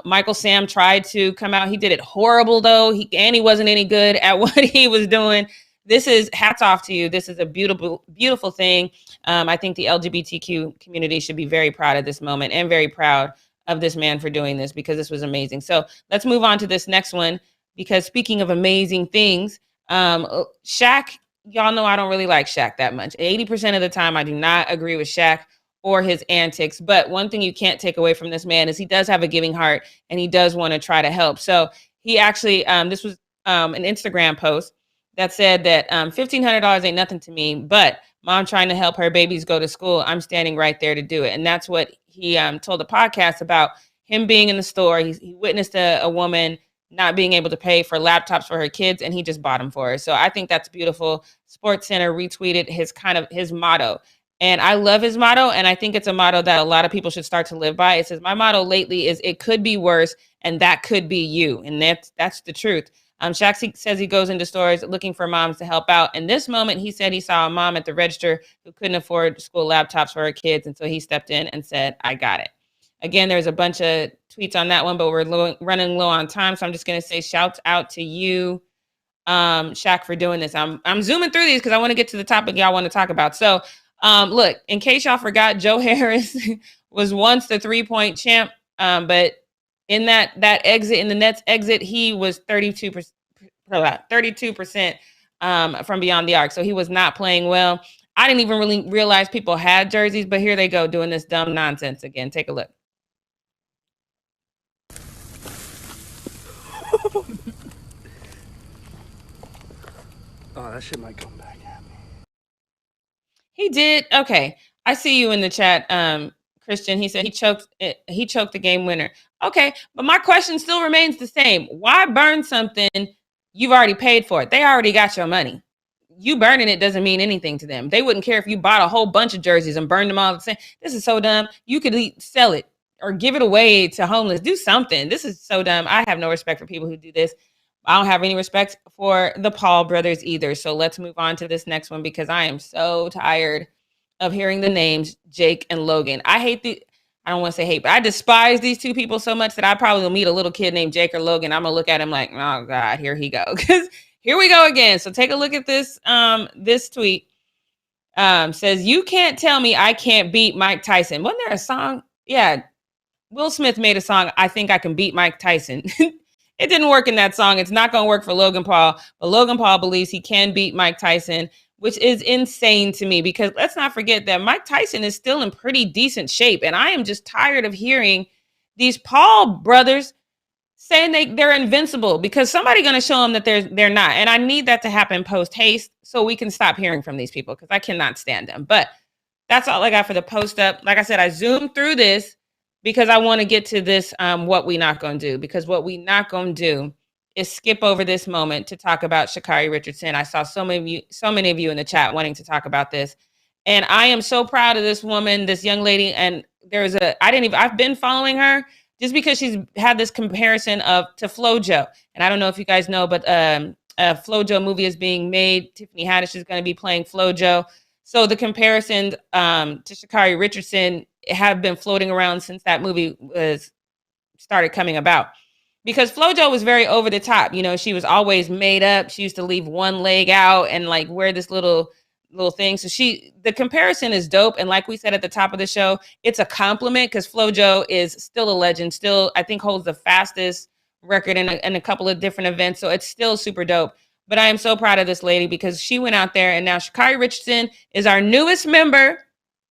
Michael Sam tried to come out. He did it horrible, though. He wasn't any good at what he was doing. This is hats off to you. This is a beautiful, beautiful thing. I think the LGBTQ community should be very proud of this moment and very proud of this man for doing this, because this was amazing. So let's move on to this next one, because speaking of amazing things, SHAQ, y'all know I don't really like SHAQ that much. 80% of the time, I do not agree with SHAQ or his antics. But one thing you can't take away from this man is he does have a giving heart, and he does want to try to help. So he actually, this was an Instagram post that said that $1,500 ain't nothing to me, but mom trying to help her babies go to school, I'm standing right there to do it. And that's what he told the podcast about him being in the store. He witnessed a woman not being able to pay for laptops for her kids, and he just bought them for her. So I think that's beautiful. Sports Center retweeted his motto. And I love his motto, and I think it's a motto that a lot of people should start to live by. It says, my motto lately is, it could be worse, and that could be you. And that's the truth. SHAQ says he goes into stores looking for moms to help out. In this moment, he said he saw a mom at the register who couldn't afford school laptops for her kids. And so he stepped in and said, I got it. Again, there's a bunch of tweets on that one, but we're running low on time. So I'm just going to say shouts out to you, SHAQ, for doing this. I'm zooming through these because I want to get to the topic y'all want to talk about. So look, in case y'all forgot, Joe Harris was once the 3-point champ, but in that exit, in the Nets exit, he was 32% from beyond the arc. So he was not playing well. I didn't even really realize people had jerseys, but here they go doing this dumb nonsense again. Take a look. Oh, that shit might come back at me. He did. Okay. I see you in the chat, Christian. He said he choked the game winner. Okay, but my question still remains the same. Why burn something you've already paid for? It. They already got your money. You burning it doesn't mean anything to them. They wouldn't care if you bought a whole bunch of jerseys and burned them all the same. This is so dumb. You could sell it or give it away to homeless. Do something. This is so dumb. I have no respect for people who do this. I don't have any respect for the Paul brothers either. So let's move on to this next one, because I am so tired of hearing the names Jake and Logan. I don't want to say hate, but I despise these two people so much that I probably will meet a little kid named Jake or Logan. I'm going to look at him like, oh God, here he go. Because here we go again. So take a look at this. This tweet says, you can't tell me I can't beat Mike Tyson. Wasn't there a song? Yeah. Will Smith made a song, I Think I Can Beat Mike Tyson. It didn't work in that song. It's not going to work for Logan Paul. But Logan Paul believes he can beat Mike Tyson, which is insane to me, because let's not forget that Mike Tyson is still in pretty decent shape. And I am just tired of hearing these Paul brothers saying they're invincible, because somebody's going to show them that they're not. And I need that to happen post haste so we can stop hearing from these people, because I cannot stand them. But that's all I got for the post up. Like I said, I zoomed through this because I want to get to this, what we not going to do, because what we not going to do is skip over this moment to talk about Sha'Carri Richardson. I saw so many of you in the chat wanting to talk about this. And I am so proud of this woman, this young lady. And I've been following her just because she's had this comparison to FloJo. And I don't know if you guys know, but a FloJo movie is being made. Tiffany Haddish is going to be playing FloJo. So the comparison to Sha'Carri Richardson have been floating around since that movie started coming about. Because FloJo was very over the top. You know, she was always made up. She used to leave one leg out and like wear this little thing. So the comparison is dope. And like we said at the top of the show, it's a compliment because FloJo is still a legend, still, I think, holds the fastest record in a couple of different events. So it's still super dope. But I am so proud of this lady because she went out there, and now Sha'Carri Richardson is our newest member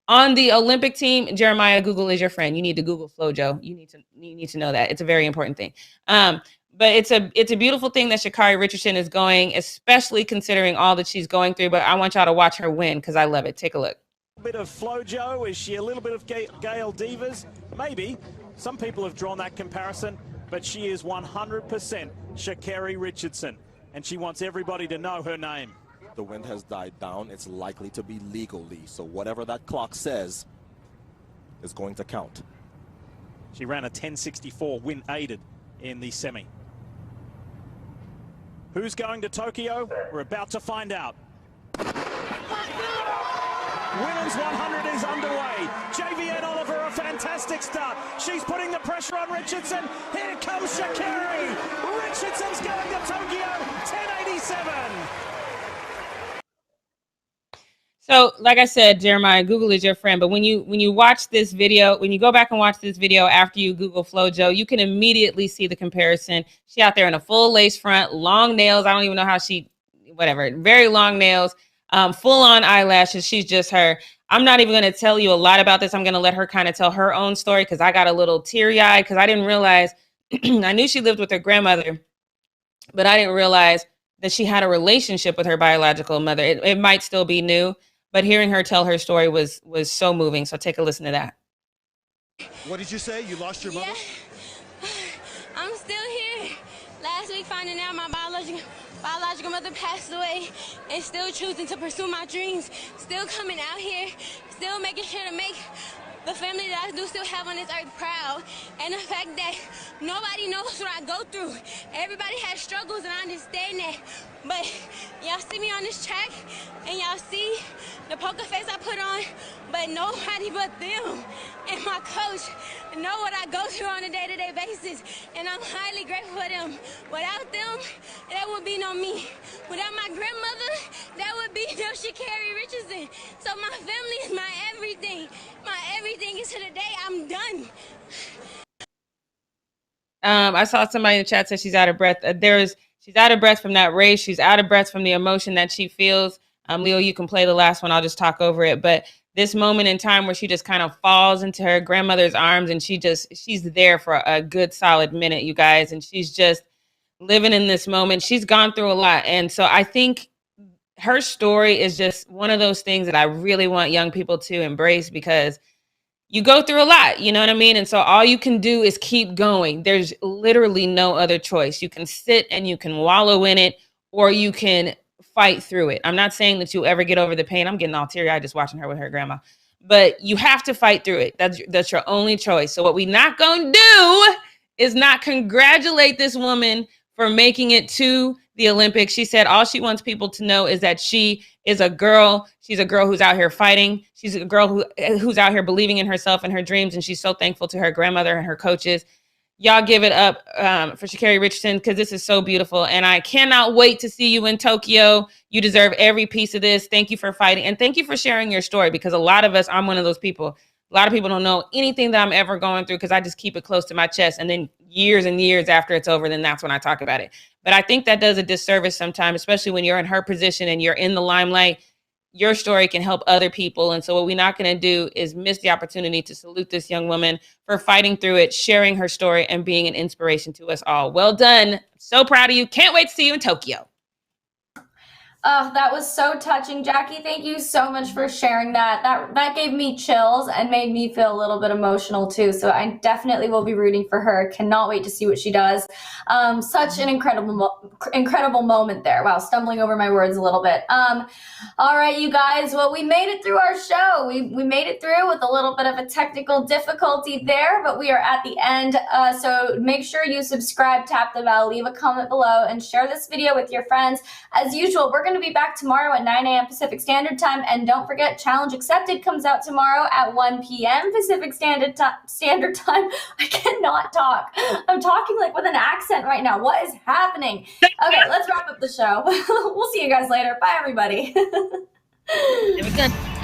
on the Olympic team. Jeremiah, Google is your friend. You need to Google FloJo. You need to know that. It's a very important thing. But it's a beautiful thing that Sha'Carri Richardson is going, especially considering all that she's going through. But I want y'all to watch her win because I love it. Take a look. A bit of FloJo. Is she a little bit of Gail Divas? Maybe. Some people have drawn that comparison, but she is 100% Sha'Carri Richardson, and she wants everybody to know her name. The wind has died down. It's likely to be legally, so whatever that clock says is going to count. She ran a 10.64 wind aided in the semi. Who's going to Tokyo? We're about to find out. Women's 100 is underway. JVN Oliver, a fantastic start. She's putting the pressure on Richardson. Here comes Sha'Carri. Richardson's going to Tokyo, 10.87. So, like I said, Jeremiah, Google is your friend. But when you watch this video, when you go back and watch this video after you Google FloJo, you can immediately see the comparison. She out there in a full lace front, long nails. I don't even know how whatever, very long nails, full on eyelashes. She's just her. I'm not even going to tell you a lot about this. I'm going to let her kind of tell her own story because I got a little teary-eyed because I didn't realize, I knew she lived with her grandmother, but I didn't realize that she had a relationship with her biological mother. It might still be new. But hearing her tell her story was so moving. So take a listen to that. What did you say? You lost your mother? Yeah. I'm still here. Last week finding out my biological mother passed away and still choosing to pursue my dreams. Still coming out here. Still making sure to make the family that I do still have on this earth proud. And the fact that nobody knows what I go through. Everybody has struggles and I understand that. But y'all see me on this track and y'all see the poker face I put on, but nobody but them and my coach know what I go through on a day-to-day basis. And I'm highly grateful for them. Without them, there would be no me. Without my grandmother, there would be no Sha'Carri Richardson. So my family is my everything. My everything is to the day I'm done. I saw somebody in the chat say she's out of breath. She's out of breath from that race. She's out of breath from the emotion that she feels. Leo, you can play the last one. I'll just talk over it. But this moment in time where she just kind of falls into her grandmother's arms and she's there for a good solid minute, you guys. And she's just living in this moment. She's gone through a lot. And so I think her story is just one of those things that I really want young people to embrace because you go through a lot, you know what I mean? And so all you can do is keep going. There's literally no other choice. You can sit and you can wallow in it, or you can fight through it. I'm not saying that you ever get over the pain. I'm getting all teary-eyed just watching her with her grandma. But you have to fight through it. That's your only choice. So what we not going to do is not congratulate this woman for making it to the Olympics. She said all she wants people to know is that she is a girl. She's a girl who's out here fighting. She's a girl who's out here believing in herself and her dreams. And she's so thankful to her grandmother and her coaches. Y'all give it up for Sha'Carri Richardson because this is so beautiful. And I cannot wait to see you in Tokyo. You deserve every piece of this. Thank you for fighting. And thank you for sharing your story because a lot of us, I'm one of those people. A lot of people don't know anything that I'm ever going through because I just keep it close to my chest. And then years and years after it's over, then that's when I talk about it. But I think that does a disservice sometimes, especially when you're in her position and you're in the limelight. your story can help other people. And so what we're not going to do is miss the opportunity to salute this young woman for fighting through it, sharing her story, and being an inspiration to us all. Well done. So proud of you. Can't wait to see you in Tokyo. Oh, that was so touching, Jackie. Thank you so much for sharing that. That gave me chills and made me feel a little bit emotional too. So I definitely will be rooting for her. Cannot wait to see what she does. Such an incredible moment there. Wow, stumbling over my words a little bit. All right, you guys. Well, we made it through our show. We made it through with a little bit of a technical difficulty there, but we are at the end. So make sure you subscribe, tap the bell, leave a comment below, and share this video with your friends. As usual, we're going to be back tomorrow at 9 a.m. Pacific Standard Time. And don't forget, Challenge Accepted comes out tomorrow at 1 p.m. Pacific Standard Time. I cannot talk. I'm talking like with an accent right now. What is happening? Okay, let's wrap up the show. We'll see you guys later. Bye, everybody. It was good.